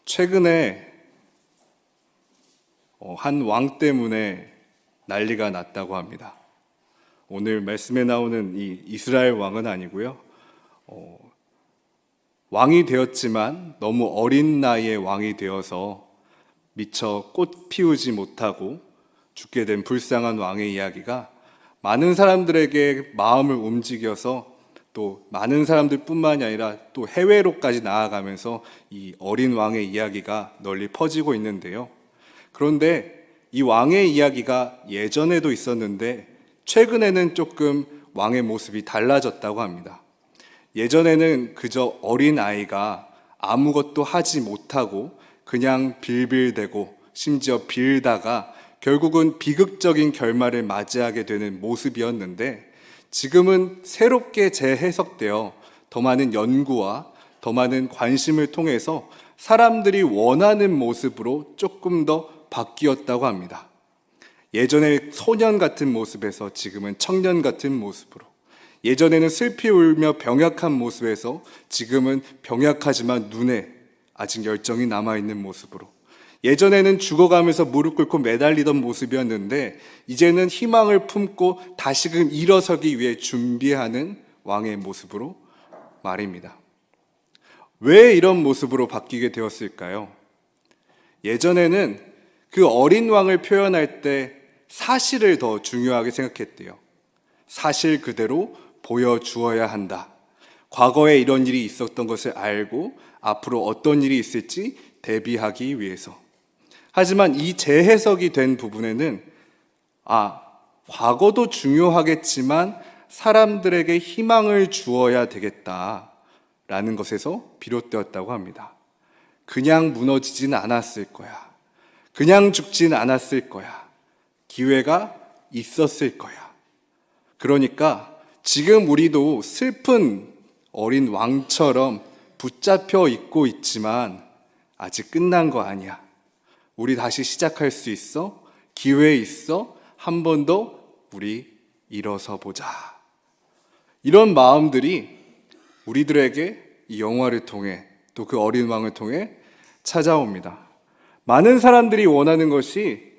최근에 한 왕 때문에 난리가 났다고 합니다. 오늘 말씀에 나오는 이 이스라엘 왕은 아니고요. 왕이 되었지만 너무 어린 나이에 왕이 되어서 미처 꽃 피우지 못하고 죽게 된 불쌍한 왕의 이야기가 많은 사람들에게 마음을 움직여서 또 많은 사람들뿐만이 아니라 또 해외로까지 나아가면서 이 어린 왕의 이야기가 널리 퍼지고 있는데요. 그런데 이 왕의 이야기가 예전에도 있었는데 최근에는 조금 왕의 모습이 달라졌다고 합니다. 예전에는 그저 어린 아이가 아무것도 하지 못하고 그냥 빌빌대고 심지어 빌다가 결국은 비극적인 결말을 맞이하게 되는 모습이었는데, 지금은 새롭게 재해석되어 더 많은 연구와 더 많은 관심을 통해서 사람들이 원하는 모습으로 조금 더 바뀌었다고 합니다. 예전에 소년 같은 모습에서 지금은 청년 같은 모습으로, 예전에는 슬피 울며 병약한 모습에서 지금은 병약하지만 눈에 아직 열정이 남아있는 모습으로, 예전에는 죽어가면서 무릎 꿇고 매달리던 모습이었는데 이제는 희망을 품고 다시금 일어서기 위해 준비하는 왕의 모습으로 말입니다. 왜 이런 모습으로 바뀌게 되었을까요? 예전에는 그 어린 왕을 표현할 때 사실을 더 중요하게 생각했대요. 사실 그대로 보여주어야 한다. 과거에 이런 일이 있었던 것을 알고 앞으로 어떤 일이 있을지 대비하기 위해서. 하지만 이 재해석이 된 부분에는 과거도 중요하겠지만 사람들에게 희망을 주어야 되겠다라는 것에서 비롯되었다고 합니다. 그냥 무너지진 않았을 거야. 그냥 죽진 않았을 거야. 기회가 있었을 거야. 그러니까 지금 우리도 슬픈 어린 왕처럼 붙잡혀 있고 있지만 아직 끝난 거 아니야. 우리 다시 시작할 수 있어. 기회 있어. 한 번 더 우리 일어서 보자. 이런 마음들이 우리들에게 이 영화를 통해 또 그 어린 왕을 통해 찾아옵니다. 많은 사람들이 원하는 것이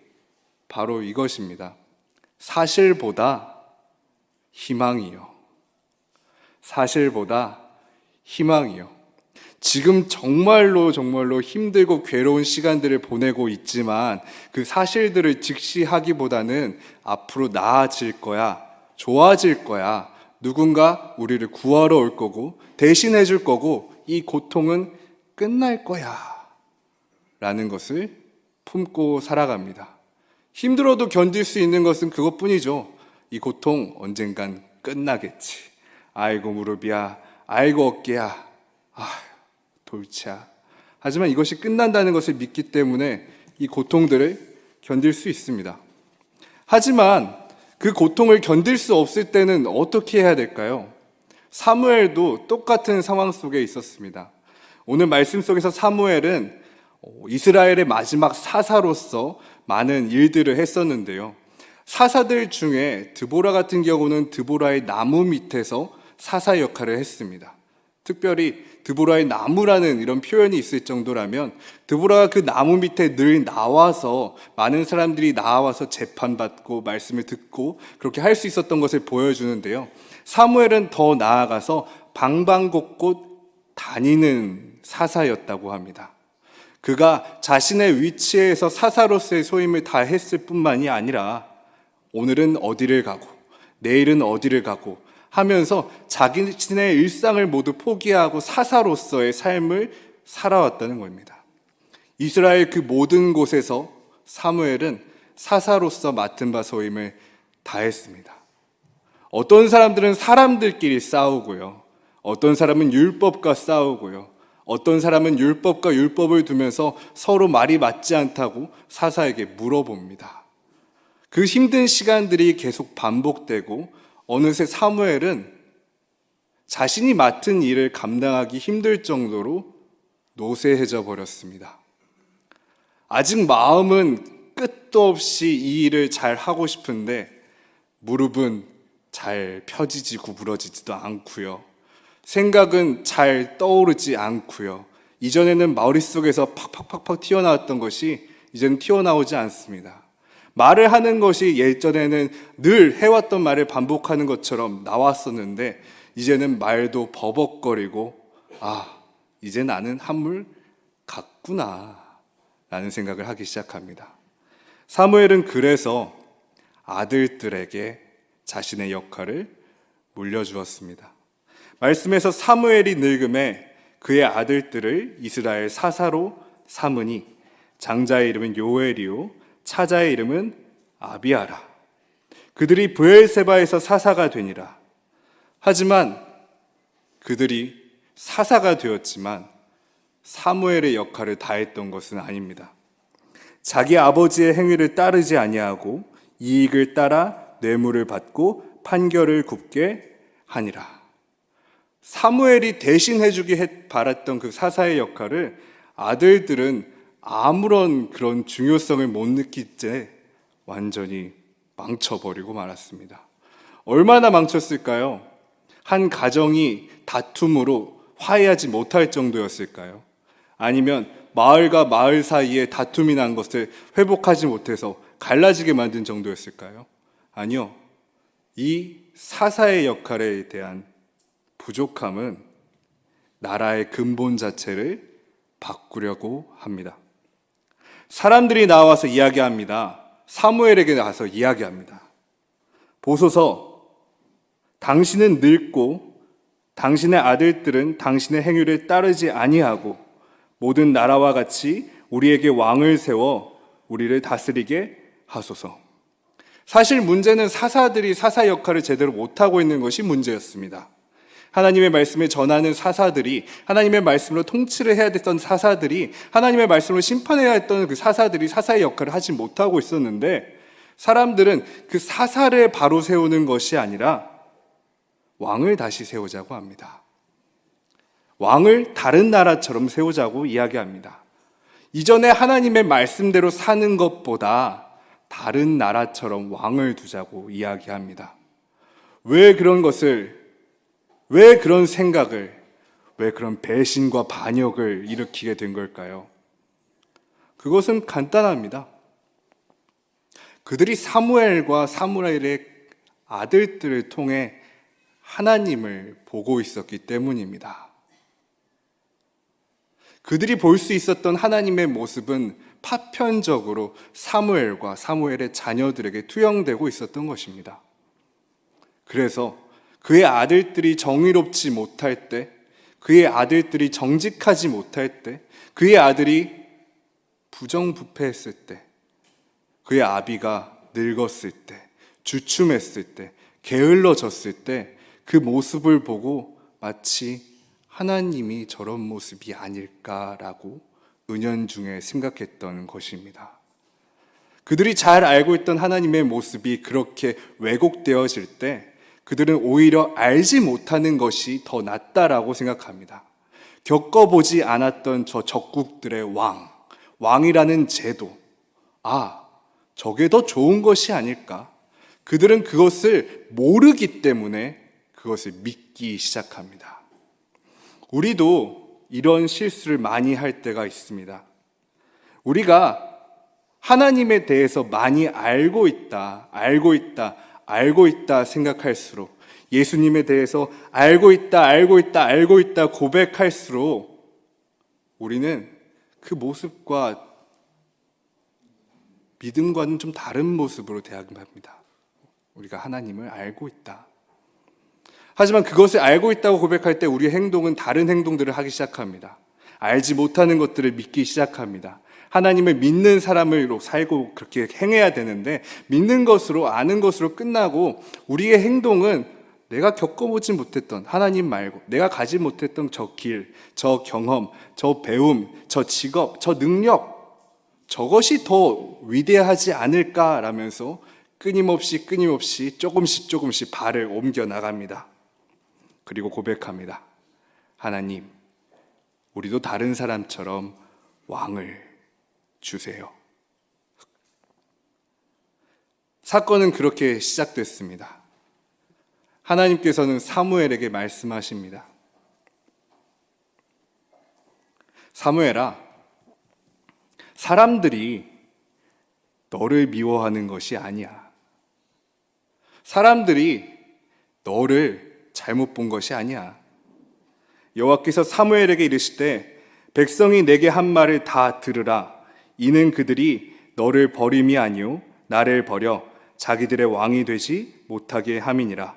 바로 이것입니다. 사실보다 희망이요. 사실보다 희망이요. 지금 정말로 힘들고 괴로운 시간들을 보내고 있지만 그 사실들을 직시하기보다는 앞으로 나아질 거야, 좋아질 거야, 누군가 우리를 구하러 올 거고 대신해 줄 거고 이 고통은 끝날 거야 라는 것을 품고 살아갑니다. 힘들어도 견딜 수 있는 것은 그것뿐이죠. 이 고통 언젠간 끝나겠지. 아이고 무릎이야, 아이고 어깨야, 돌치야. 하지만 이것이 끝난다는 것을 믿기 때문에 이 고통들을 견딜 수 있습니다. 하지만 그 고통을 견딜 수 없을 때는 어떻게 해야 될까요? 사무엘도 똑같은 상황 속에 있었습니다. 오늘 말씀 속에서 사무엘은 이스라엘의 마지막 사사로서 많은 일들을 했었는데요. 사사들 중에 드보라 같은 경우는 드보라의 나무 밑에서 사사 역할을 했습니다. 특별히 드보라의 나무라는 이런 표현이 있을 정도라면 드보라가 그 나무 밑에 늘 나와서 많은 사람들이 나와서 재판받고 말씀을 듣고 그렇게 할 수 있었던 것을 보여주는데요. 사무엘은 더 나아가서 방방곡곡 다니는 사사였다고 합니다. 그가 자신의 위치에서 사사로서의 소임을 다했을 뿐만이 아니라 오늘은 어디를 가고 내일은 어디를 가고 하면서 자신의 일상을 모두 포기하고 사사로서의 삶을 살아왔다는 겁니다. 이스라엘 그 모든 곳에서 사무엘은 사사로서 맡은 바 소임을 다했습니다. 어떤 사람들은 사람들끼리 싸우고요. 어떤 사람은 율법과 싸우고요. 어떤 사람은 율법과 율법을 두면서 서로 말이 맞지 않다고 사사에게 물어봅니다. 그 힘든 시간들이 계속 반복되고 어느새 사무엘은 자신이 맡은 일을 감당하기 힘들 정도로 노쇠해져 버렸습니다. 아직 마음은 끝도 없이 이 일을 잘 하고 싶은데 무릎은 잘 펴지지 구부러지지도 않고요. 생각은 잘 떠오르지 않고요. 이전에는 머릿속에서 팍팍팍팍 튀어나왔던 것이 이제는 튀어나오지 않습니다. 말을 하는 것이 예전에는 늘 해왔던 말을 반복하는 것처럼 나왔었는데 이제는 말도 버벅거리고 이제 나는 한물 갔구나 라는 생각을 하기 시작합니다. 사무엘은 그래서 아들들에게 자신의 역할을 물려주었습니다. 말씀에서 사무엘이 늙음에 그의 아들들을 이스라엘 사사로 삼으니 장자의 이름은 요엘이요 차자의 이름은 아비아라. 그들이 브엘세바에서 사사가 되니라. 하지만 그들이 사사가 되었지만 사무엘의 역할을 다했던 것은 아닙니다. 자기 아버지의 행위를 따르지 아니하고 이익을 따라 뇌물을 받고 판결을 굽게 하니라. 사무엘이 대신해주기 바랐던 그 사사의 역할을 아들들은 아무런 그런 중요성을 못 느낄 때 완전히 망쳐버리고 말았습니다. 얼마나 망쳤을까요? 한 가정이 다툼으로 화해하지 못할 정도였을까요? 아니면 마을과 마을 사이에 다툼이 난 것을 회복하지 못해서 갈라지게 만든 정도였을까요? 아니요. 이 사사의 역할에 대한 부족함은 나라의 근본 자체를 바꾸려고 합니다. 사람들이 나와서 이야기합니다. 사무엘에게 나와서 이야기합니다. 보소서, 당신은 늙고 당신의 아들들은 당신의 행위를 따르지 아니하고 모든 나라와 같이 우리에게 왕을 세워 우리를 다스리게 하소서. 사실 문제는 사사들이 사사 역할을 제대로 못하고 있는 것이 문제였습니다. 하나님의 말씀을 전하는 사사들이, 하나님의 말씀으로 통치를 해야 됐던 사사들이, 하나님의 말씀으로 심판해야 했던 그 사사들이 사사의 역할을 하지 못하고 있었는데, 사람들은 그 사사를 바로 세우는 것이 아니라 왕을 다시 세우자고 합니다. 왕을 다른 나라처럼 세우자고 이야기합니다. 이전에 하나님의 말씀대로 사는 것보다 다른 나라처럼 왕을 두자고 이야기합니다. 왜 그런 생각을, 왜 그런 배신과 반역을 일으키게 된 걸까요? 그것은 간단합니다. 그들이 사무엘과 사무엘의 아들들을 통해 하나님을 보고 있었기 때문입니다. 그들이 볼 수 있었던 하나님의 모습은 파편적으로 사무엘과 사무엘의 자녀들에게 투영되고 있었던 것입니다. 그래서 그의 아들들이 정의롭지 못할 때, 그의 아들들이 정직하지 못할 때, 그의 아들이 부정부패했을 때, 그의 아비가 늙었을 때, 주춤했을 때, 게을러졌을 때 그 모습을 보고 마치 하나님이 저런 모습이 아닐까라고 은연중에 생각했던 것입니다. 그들이 잘 알고 있던 하나님의 모습이 그렇게 왜곡되어질 때 그들은 오히려 알지 못하는 것이 더 낫다라고 생각합니다. 겪어보지 않았던 저 적국들의 왕이라는 제도, 저게 더 좋은 것이 아닐까? 그들은 그것을 모르기 때문에 그것을 믿기 시작합니다. 우리도 이런 실수를 많이 할 때가 있습니다. 우리가 하나님에 대해서 많이 알고 있다 생각할수록, 예수님에 대해서 알고 있다 고백할수록 우리는 그 모습과 믿음과는 좀 다른 모습으로 대합니다. 우리가 하나님을 알고 있다. 하지만 그것을 알고 있다고 고백할 때 우리의 행동은 다른 행동들을 하기 시작합니다. 알지 못하는 것들을 믿기 시작합니다. 하나님을 믿는 사람으로 살고 그렇게 행해야 되는데 믿는 것으로, 아는 것으로 끝나고 우리의 행동은 내가 겪어보지 못했던 하나님 말고 내가 가지 못했던 저 길, 저 경험, 저 배움, 저 직업, 저 능력, 저것이 더 위대하지 않을까라면서 끊임없이 조금씩 발을 옮겨 나갑니다. 그리고 고백합니다. 하나님, 우리도 다른 사람처럼 왕을 주세요. 사건은 그렇게 시작됐습니다. 하나님께서는 사무엘에게 말씀하십니다. 사무엘아, 사람들이 너를 미워하는 것이 아니야. 사람들이 너를 잘못 본 것이 아니야. 여호와께서 사무엘에게 이르시되 백성이 내게 한 말을 다 들으라. 이는 그들이 너를 버림이 아니요 나를 버려 자기들의 왕이 되지 못하게 함이니라.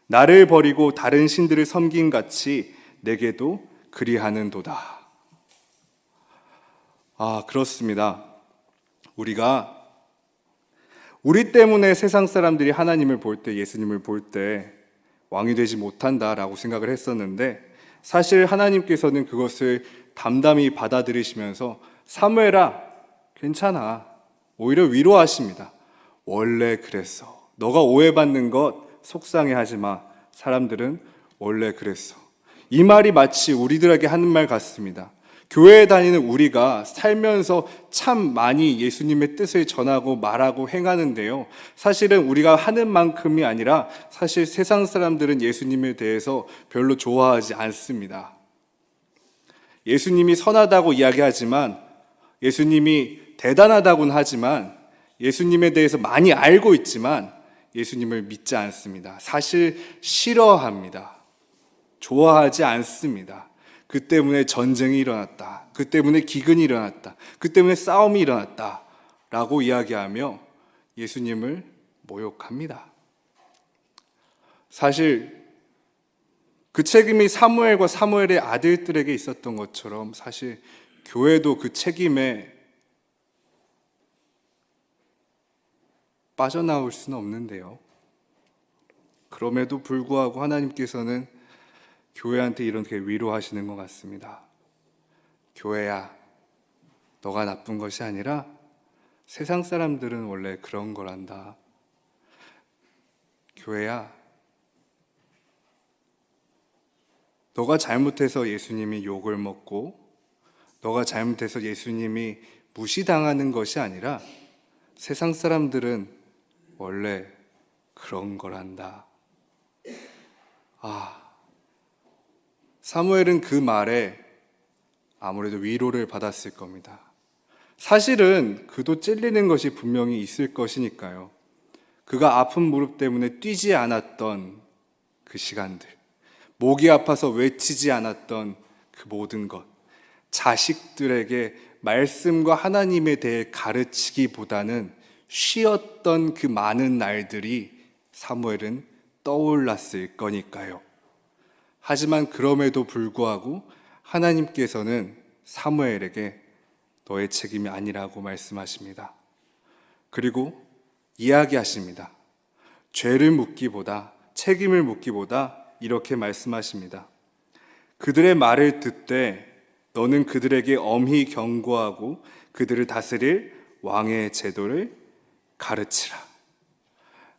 나를 버리고 다른 신들을 섬긴 같이 내게도 그리하는도다. 그렇습니다. 우리 때문에 세상 사람들이 하나님을 볼 때, 예수님을 볼 때 왕이 되지 못한다라고 생각을 했었는데, 사실 하나님께서는 그것을 담담히 받아들이시면서 사무엘아, 괜찮아. 오히려 위로하십니다. 원래 그랬어. 너가 오해받는 것 속상해하지 마. 사람들은 원래 그랬어. 이 말이 마치 우리들에게 하는 말 같습니다. 교회에 다니는 우리가 살면서 참 많이 예수님의 뜻을 전하고 말하고 행하는데요. 사실은 우리가 하는 만큼이 아니라 사실 세상 사람들은 예수님에 대해서 별로 좋아하지 않습니다. 예수님이 선하다고 이야기하지만, 예수님이 대단하다고는 하지만, 예수님에 대해서 많이 알고 있지만 예수님을 믿지 않습니다. 사실 싫어합니다. 좋아하지 않습니다. 그 때문에 전쟁이 일어났다. 그 때문에 기근이 일어났다. 그 때문에 싸움이 일어났다. 라고 이야기하며 예수님을 모욕합니다. 사실 그 책임이 사무엘과 사무엘의 아들들에게 있었던 것처럼 사실 교회도 그 책임에 빠져나올 수는 없는데요. 그럼에도 불구하고 하나님께서는 교회한테 이렇게 위로하시는 것 같습니다. 교회야, 너가 나쁜 것이 아니라 세상 사람들은 원래 그런 거란다. 교회야, 너가 잘못해서 예수님이 욕을 먹고 너가 잘못해서 예수님이 무시당하는 것이 아니라 세상 사람들은 원래 그런 거란다. 사무엘은 그 말에 아무래도 위로를 받았을 겁니다. 사실은 그도 찔리는 것이 분명히 있을 것이니까요. 그가 아픈 무릎 때문에 뛰지 않았던 그 시간들, 목이 아파서 외치지 않았던 그 모든 것, 자식들에게 말씀과 하나님에 대해 가르치기보다는 쉬었던 그 많은 날들이 사무엘은 떠올랐을 거니까요. 하지만 그럼에도 불구하고 하나님께서는 사무엘에게 너의 책임이 아니라고 말씀하십니다. 그리고 이야기하십니다. 죄를 묻기보다, 책임을 묻기보다 이렇게 말씀하십니다. 그들의 말을 듣되 너는 그들에게 엄히 경고하고 그들을 다스릴 왕의 제도를 가르치라.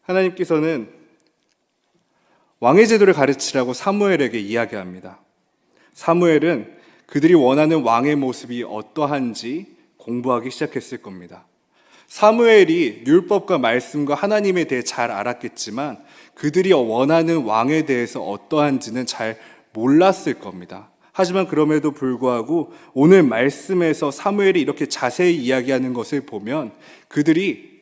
하나님께서는 왕의 제도를 가르치라고 사무엘에게 이야기합니다. 사무엘은 그들이 원하는 왕의 모습이 어떠한지 공부하기 시작했을 겁니다. 사무엘이 율법과 말씀과 하나님에 대해 잘 알았겠지만 그들이 원하는 왕에 대해서 어떠한지는 잘 몰랐을 겁니다. 하지만 그럼에도 불구하고 오늘 말씀에서 사무엘이 이렇게 자세히 이야기하는 것을 보면 그들이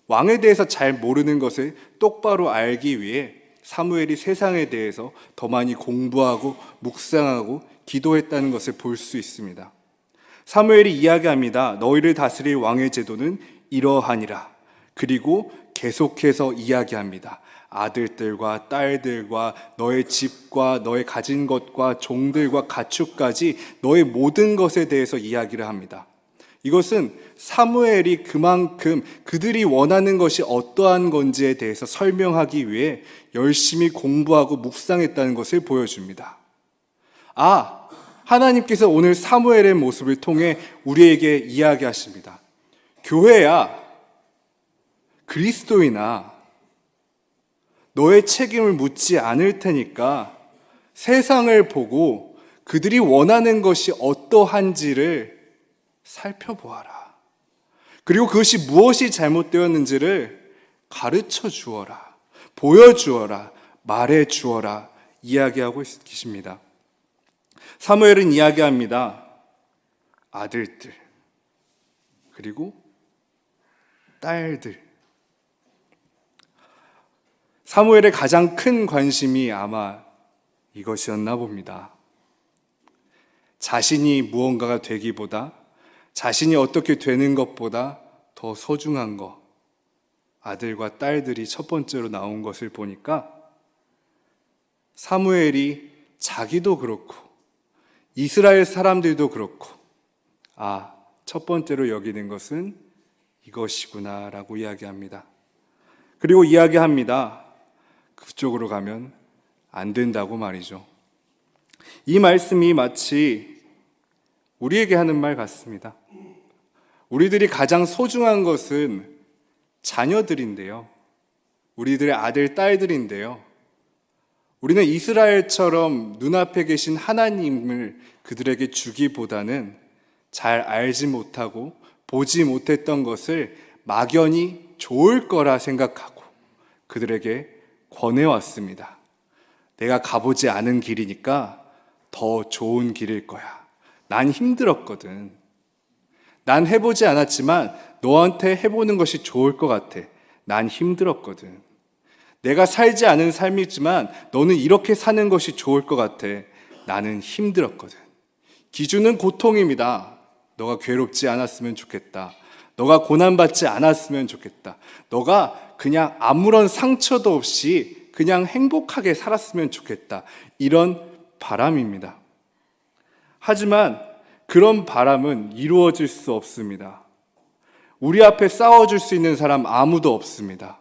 왕에 대해서 잘 모르는 것을 똑바로 알기 위해 사무엘이 세상에 대해서 더 많이 공부하고 묵상하고 기도했다는 것을 볼 수 있습니다. 사무엘이 이야기합니다. 너희를 다스릴 왕의 제도는 이러하니라. 그리고 계속해서 이야기합니다. 아들들과 딸들과 너의 집과 너의 가진 것과 종들과 가축까지 너의 모든 것에 대해서 이야기를 합니다. 이것은 사무엘이 그만큼 그들이 원하는 것이 어떠한 건지에 대해서 설명하기 위해 열심히 공부하고 묵상했다는 것을 보여줍니다. 하나님께서 오늘 사무엘의 모습을 통해 우리에게 이야기하십니다. 교회야, 그리스도인아, 너의 책임을 묻지 않을 테니까 세상을 보고 그들이 원하는 것이 어떠한지를 살펴보아라. 그리고 그것이 무엇이 잘못되었는지를 가르쳐 주어라. 보여주어라. 말해 주어라. 이야기하고 계십니다. 사무엘은 이야기합니다. 아들들, 그리고 딸들. 사무엘의 가장 큰 관심이 아마 이것이었나 봅니다. 자신이 무언가가 되기보다, 자신이 어떻게 되는 것보다 더 소중한 것, 아들과 딸들이 첫 번째로 나온 것을 보니까 사무엘이 자기도 그렇고 이스라엘 사람들도 그렇고 첫 번째로 여기는 것은 이것이구나 라고 이야기합니다. 그리고 이야기합니다. 그쪽으로 가면 안 된다고 말이죠. 이 말씀이 마치 우리에게 하는 말 같습니다. 우리들이 가장 소중한 것은 자녀들인데요. 우리들의 아들, 딸들인데요. 우리는 이스라엘처럼 눈앞에 계신 하나님을 그들에게 주기보다는 잘 알지 못하고 보지 못했던 것을 막연히 좋을 거라 생각하고 그들에게 권해왔습니다. 내가 가보지 않은 길이니까 더 좋은 길일 거야. 난 힘들었거든. 난 해보지 않았지만 너한테 해보는 것이 좋을 것 같아. 난 힘들었거든. 내가 살지 않은 삶이지만 너는 이렇게 사는 것이 좋을 것 같아. 나는 힘들었거든. 기준은 고통입니다. 너가 괴롭지 않았으면 좋겠다. 너가 고난받지 않았으면 좋겠다. 너가 그냥 아무런 상처도 없이 그냥 행복하게 살았으면 좋겠다. 이런 바람입니다. 하지만 그런 바람은 이루어질 수 없습니다. 우리 앞에 싸워줄 수 있는 사람 아무도 없습니다.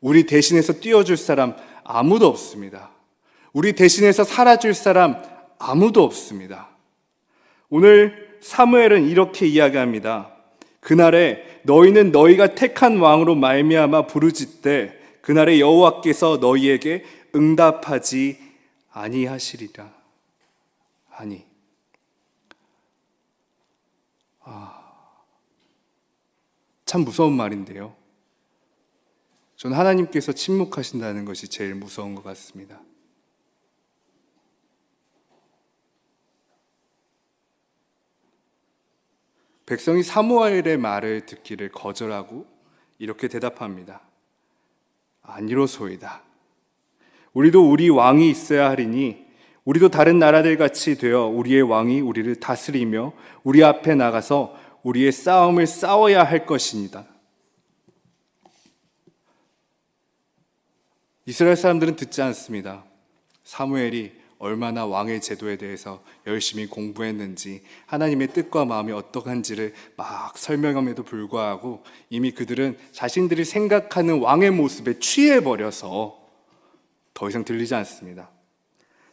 우리 대신해서 뛰어줄 사람 아무도 없습니다. 우리 대신해서 살아줄 사람 아무도 없습니다. 오늘 사무엘은 이렇게 이야기합니다. 그날에 너희는 너희가 택한 왕으로 말미암아 부르짖되 그날에 여호와께서 너희에게 응답하지 아니하시리라. 아니. 참 무서운 말인데요. 저는 하나님께서 침묵하신다는 것이 제일 무서운 것 같습니다. 백성이 사무엘의 말을 듣기를 거절하고 이렇게 대답합니다. 아니로소이다. 우리도 우리 왕이 있어야 하리니 우리도 다른 나라들 같이 되어 우리의 왕이 우리를 다스리며 우리 앞에 나가서 우리의 싸움을 싸워야 할 것입니다. 이스라엘 사람들은 듣지 않습니다. 사무엘이 얼마나 왕의 제도에 대해서 열심히 공부했는지 하나님의 뜻과 마음이 어떠한지를 막 설명함에도 불구하고 이미 그들은 자신들이 생각하는 왕의 모습에 취해버려서 더 이상 들리지 않습니다.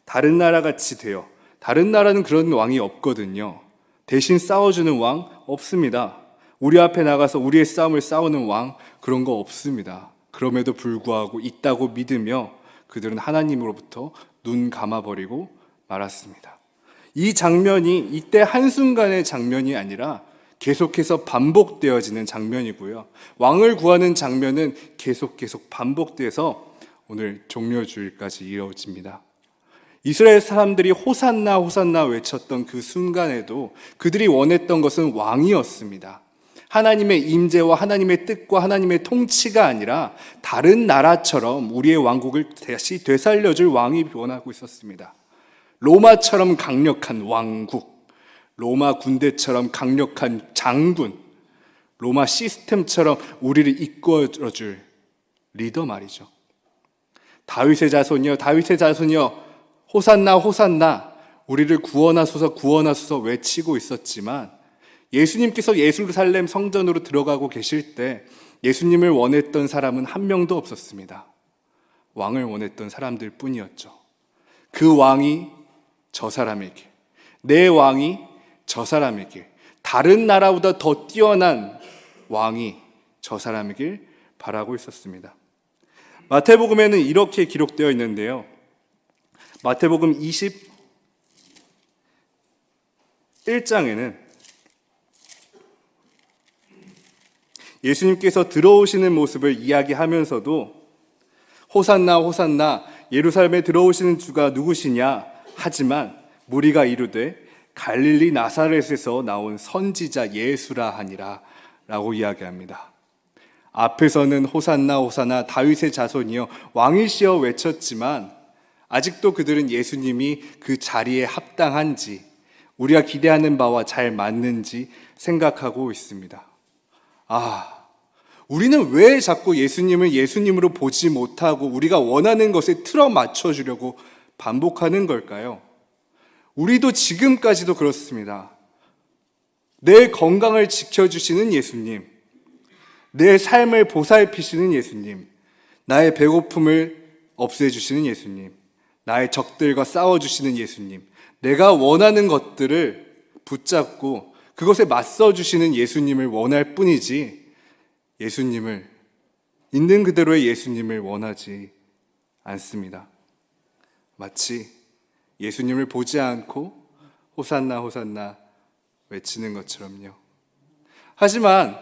다른 나라같이 되어, 다른 나라는 그런 왕이 없거든요. 대신 싸워주는 왕 없습니다. 우리 앞에 나가서 우리의 싸움을 싸우는 왕 그런 거 없습니다. 그럼에도 불구하고 있다고 믿으며 그들은 하나님으로부터 눈 감아버리고 말았습니다. 이 장면이 이때 한순간의 장면이 아니라 계속해서 반복되어지는 장면이고요. 왕을 구하는 장면은 계속 반복돼서 오늘 종려주일까지 이어집니다. 이스라엘 사람들이 호산나 호산나 외쳤던 그 순간에도 그들이 원했던 것은 왕이었습니다. 하나님의 임재와 하나님의 뜻과 하나님의 통치가 아니라 다른 나라처럼 우리의 왕국을 다시 되살려줄 왕이 원하고 있었습니다. 로마처럼 강력한 왕국, 로마 군대처럼 강력한 장군, 로마 시스템처럼 우리를 이끌어줄 리더 말이죠. 다윗의 자손이여 다윗의 자손이여 호산나 호산나 우리를 구원하소서 구원하소서 외치고 있었지만 예수님께서 예루살렘 성전으로 들어가고 계실 때 예수님을 원했던 사람은 한 명도 없었습니다. 왕을 원했던 사람들 뿐이었죠. 그 왕이 저 사람에게, 내 왕이 저 사람에게, 다른 나라보다 더 뛰어난 왕이 저 사람에게 바라고 있었습니다. 마태복음에는 이렇게 기록되어 있는데요. 마태복음 21장에는 예수님께서 들어오시는 모습을 이야기하면서도 호산나 호산나 예루살렘에 들어오시는 주가 누구시냐 하지만 무리가 이르되 갈릴리 나사렛에서 나온 선지자 예수라 하니라 라고 이야기합니다. 앞에서는 호산나 호산나 다윗의 자손이여 왕이시여 외쳤지만 아직도 그들은 예수님이 그 자리에 합당한지 우리가 기대하는 바와 잘 맞는지 생각하고 있습니다. 우리는 왜 자꾸 예수님을 예수님으로 보지 못하고 우리가 원하는 것에 틀어 맞춰주려고 반복하는 걸까요? 우리도 지금까지도 그렇습니다. 내 건강을 지켜주시는 예수님, 내 삶을 보살피시는 예수님, 나의 배고픔을 없애주시는 예수님, 나의 적들과 싸워주시는 예수님, 내가 원하는 것들을 붙잡고 그것에 맞서주시는 예수님을 원할 뿐이지 예수님을, 있는 그대로의 예수님을 원하지 않습니다. 마치 예수님을 보지 않고 호산나 호산나 외치는 것처럼요. 하지만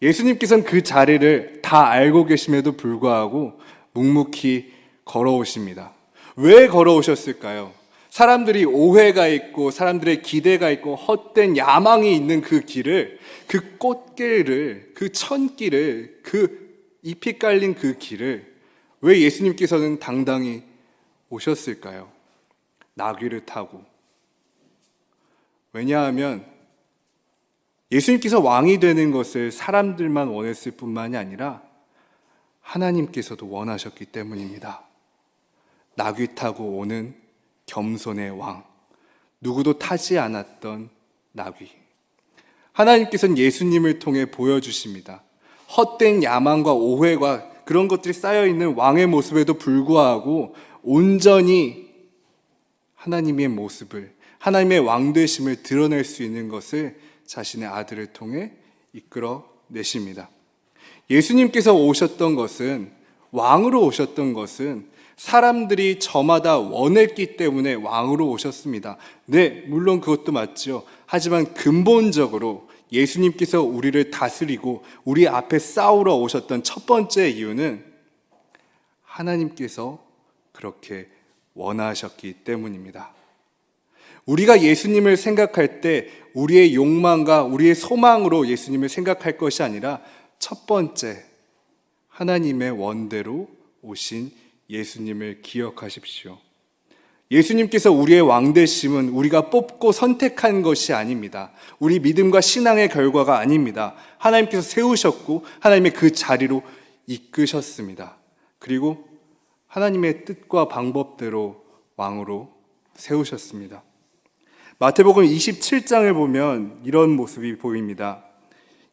예수님께서는 그 자리를 다 알고 계심에도 불구하고 묵묵히 걸어오십니다. 왜 걸어오셨을까요? 사람들이 오해가 있고 사람들의 기대가 있고 헛된 야망이 있는 그 길을, 그 꽃길을, 그 천길을, 그 잎이 깔린 그 길을 왜 예수님께서는 당당히 오셨을까요? 나귀를 타고. 왜냐하면 예수님께서 왕이 되는 것을 사람들만 원했을 뿐만이 아니라 하나님께서도 원하셨기 때문입니다. 나귀 타고 오는 겸손의 왕, 누구도 타지 않았던 나귀. 하나님께서는 예수님을 통해 보여주십니다. 헛된 야망과 오해가 그런 것들이 쌓여있는 왕의 모습에도 불구하고 온전히 하나님의 모습을, 하나님의 왕되심을 드러낼 수 있는 것을 자신의 아들을 통해 이끌어 내십니다. 예수님께서 오셨던 것은, 왕으로 오셨던 것은 사람들이 저마다 원했기 때문에 왕으로 오셨습니다. 네, 물론 그것도 맞죠. 하지만 근본적으로 예수님께서 우리를 다스리고 우리 앞에 싸우러 오셨던 첫 번째 이유는 하나님께서 그렇게 원하셨기 때문입니다. 우리가 예수님을 생각할 때 우리의 욕망과 우리의 소망으로 예수님을 생각할 것이 아니라 첫 번째, 하나님의 원대로 오신 예수님을 기억하십시오. 예수님께서 우리의 왕되심은 우리가 뽑고 선택한 것이 아닙니다. 우리 믿음과 신앙의 결과가 아닙니다. 하나님께서 세우셨고 하나님의 그 자리로 이끄셨습니다. 그리고 하나님의 뜻과 방법대로 왕으로 세우셨습니다. 마태복음 27장을 보면 이런 모습이 보입니다.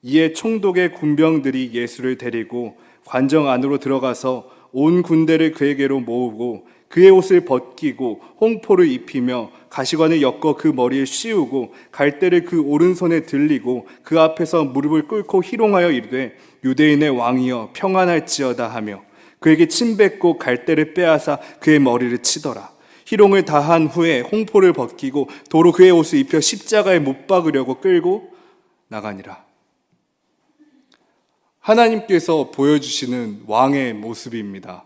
이에 총독의 군병들이 예수를 데리고 관정 안으로 들어가서 온 군대를 그에게로 모으고 그의 옷을 벗기고 홍포를 입히며 가시관을 엮어 그 머리에 씌우고 갈대를 그 오른손에 들리고 그 앞에서 무릎을 꿇고 희롱하여 이르되 유대인의 왕이여 평안할지어다 하며 그에게 침 뱉고 갈대를 빼앗아 그의 머리를 치더라. 희롱을 다한 후에 홍포를 벗기고 도로 그의 옷을 입혀 십자가에 못 박으려고 끌고 나가니라. 하나님께서 보여주시는 왕의 모습입니다.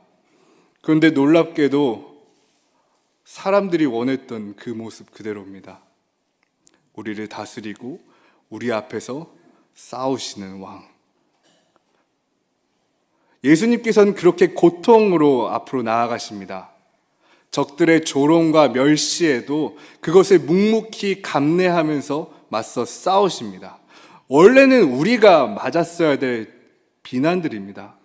그런데 놀랍게도 사람들이 원했던 그 모습 그대로입니다. 우리를 다스리고 우리 앞에서 싸우시는 왕. 예수님께서는 그렇게 고통으로 앞으로 나아가십니다. 적들의 조롱과 멸시에도 그것을 묵묵히 감내하면서 맞서 싸우십니다. 원래는 우리가 맞았어야 될 비난들입니다.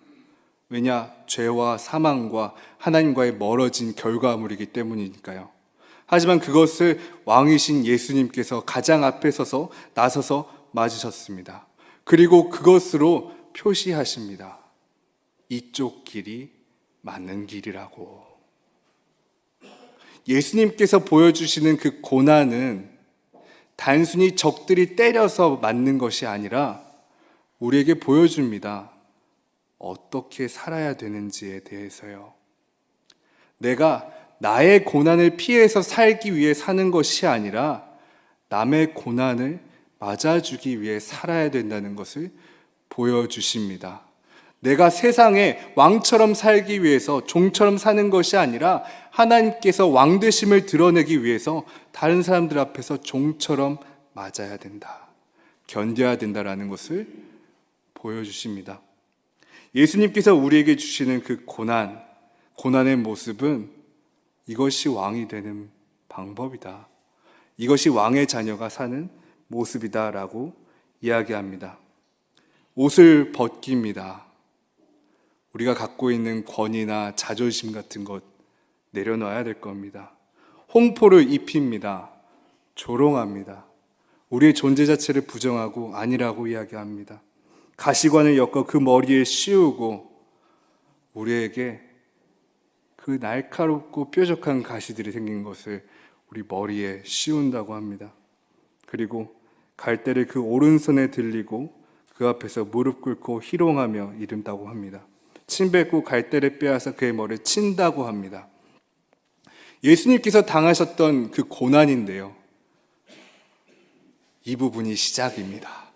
왜냐? 죄와 사망과 하나님과의 멀어진 결과물이기 때문이니까요. 하지만 그것을 왕이신 예수님께서 가장 앞에 서서 나서서 맞으셨습니다. 그리고 그것으로 표시하십니다. 이쪽 길이 맞는 길이라고. 예수님께서 보여주시는 그 고난은 단순히 적들이 때려서 맞는 것이 아니라 우리에게 보여줍니다. 어떻게 살아야 되는지에 대해서요. 내가 나의 고난을 피해서 살기 위해 사는 것이 아니라 남의 고난을 맞아주기 위해 살아야 된다는 것을 보여주십니다. 내가 세상에 왕처럼 살기 위해서 종처럼 사는 것이 아니라 하나님께서 왕 되심을 드러내기 위해서 다른 사람들 앞에서 종처럼 맞아야 된다. 견뎌야 된다라는 것을 보여주십니다. 예수님께서 우리에게 주시는 그 고난의 모습은 이것이 왕이 되는 방법이다. 이것이 왕의 자녀가 사는 모습이다라고 이야기합니다. 옷을 벗깁니다. 우리가 갖고 있는 권위나 자존심 같은 것 내려놔야 될 겁니다. 홍포를 입힙니다. 조롱합니다. 우리의 존재 자체를 부정하고 아니라고 이야기합니다. 가시관을 엮어 그 머리에 씌우고 우리에게 그 날카롭고 뾰족한 가시들이 생긴 것을 우리 머리에 씌운다고 합니다. 그리고 갈대를 그 오른손에 들리고 그 앞에서 무릎 꿇고 희롱하며 이른다고 합니다. 침 뱉고 갈대를 빼앗아 그의 머리를 친다고 합니다. 예수님께서 당하셨던 그 고난인데요, 이 부분이 시작입니다.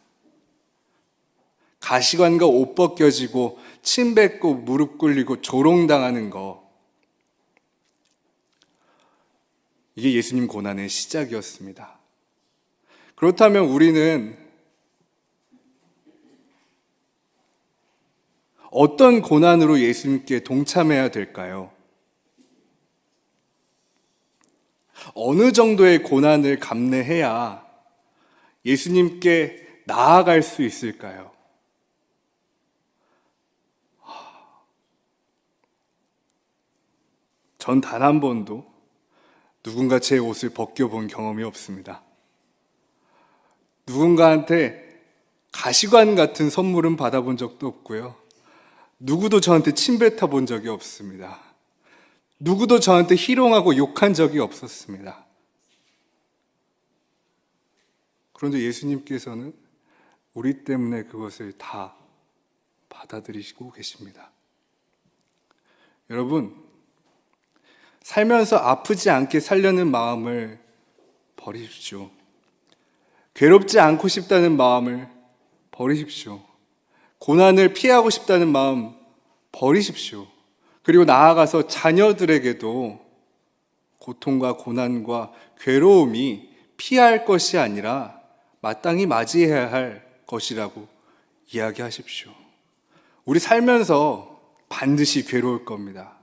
가시관과 옷 벗겨지고 침 뱉고 무릎 꿇리고 조롱당하는 거, 이게 예수님 고난의 시작이었습니다. 그렇다면 우리는 어떤 고난으로 예수님께 동참해야 될까요? 어느 정도의 고난을 감내해야 예수님께 나아갈 수 있을까요? 전 단 한 번도 누군가 제 옷을 벗겨본 경험이 없습니다. 누군가한테 가시관 같은 선물은 받아본 적도 없고요. 누구도 저한테 침 뱉어본 적이 없습니다. 누구도 저한테 희롱하고 욕한 적이 없었습니다. 그런데 예수님께서는 우리 때문에 그것을 다 받아들이시고 계십니다. 여러분, 살면서 아프지 않게 살려는 마음을 버리십시오. 괴롭지 않고 싶다는 마음을 버리십시오. 고난을 피하고 싶다는 마음 버리십시오. 그리고 나아가서 자녀들에게도 고통과 고난과 괴로움이 피할 것이 아니라 마땅히 맞이해야 할 것이라고 이야기하십시오. 우리 살면서 반드시 괴로울 겁니다.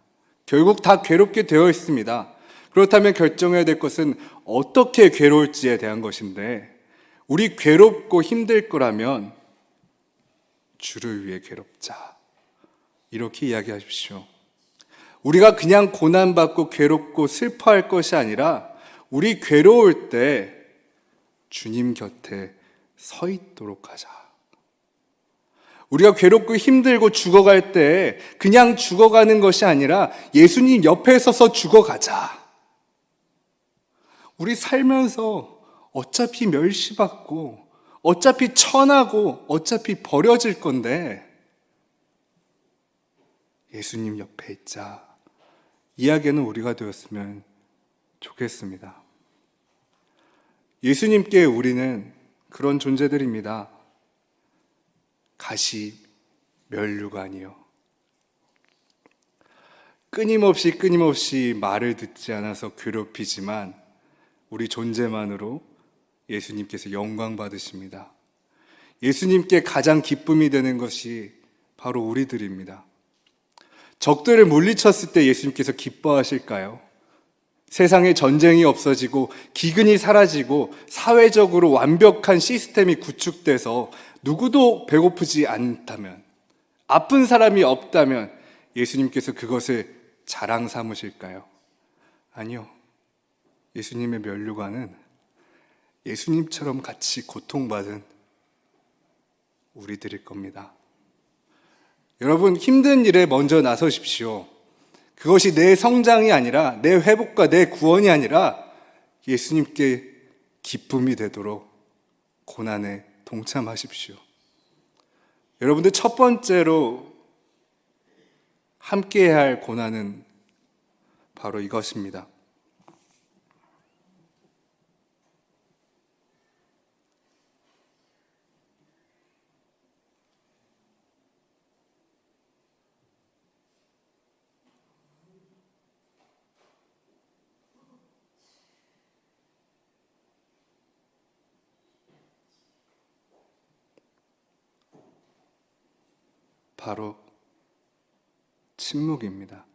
결국 다 괴롭게 되어 있습니다. 그렇다면 결정해야 될 것은 어떻게 괴로울지에 대한 것인데, 우리 괴롭고 힘들 거라면 주를 위해 괴롭자, 이렇게 이야기하십시오. 우리가 그냥 고난받고 괴롭고 슬퍼할 것이 아니라 우리 괴로울 때 주님 곁에 서 있도록 하자. 우리가 괴롭고 힘들고 죽어갈 때 그냥 죽어가는 것이 아니라 예수님 옆에 서서 죽어가자. 우리 살면서 어차피 멸시받고 어차피 천하고 어차피 버려질 건데 예수님 옆에 있자. 이야기는 우리가 되었으면 좋겠습니다. 예수님께 우리는 그런 존재들입니다. 가시 면류관이요. 끊임없이 말을 듣지 않아서 괴롭히지만 우리 존재만으로 예수님께서 영광 받으십니다. 예수님께 가장 기쁨이 되는 것이 바로 우리들입니다. 적들을 물리쳤을 때 예수님께서 기뻐하실까요? 세상에 전쟁이 없어지고 기근이 사라지고 사회적으로 완벽한 시스템이 구축돼서 누구도 배고프지 않다면, 아픈 사람이 없다면 예수님께서 그것을 자랑 삼으실까요? 아니요. 예수님의 면류관은 예수님처럼 같이 고통받은 우리들일 겁니다. 여러분, 힘든 일에 먼저 나서십시오. 그것이 내 성장이 아니라, 내 회복과 내 구원이 아니라 예수님께 기쁨이 되도록 고난에 동참하십시오. 여러분들, 첫 번째로 함께해야 할 고난은 바로 이것입니다. 바로 침묵입니다.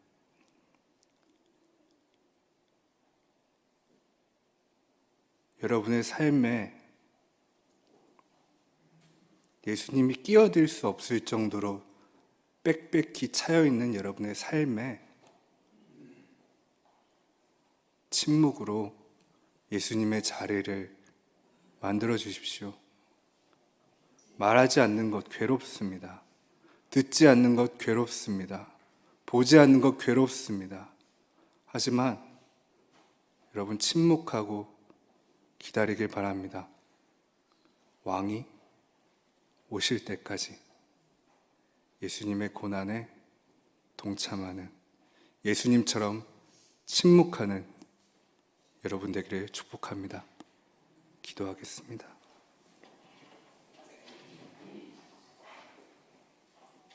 여러분의 삶에 예수님이 끼어들 수 없을 정도로 빽빽히 차여있는 여러분의 삶에 침묵으로 예수님의 자리를 만들어 주십시오. 말하지 않는 것 괴롭습니다. 듣지 않는 것 괴롭습니다. 보지 않는 것 괴롭습니다. 하지만 여러분 침묵하고 기다리길 바랍니다. 왕이 오실 때까지 예수님의 고난에 동참하는, 예수님처럼 침묵하는 여러분 되기를 축복합니다. 기도하겠습니다.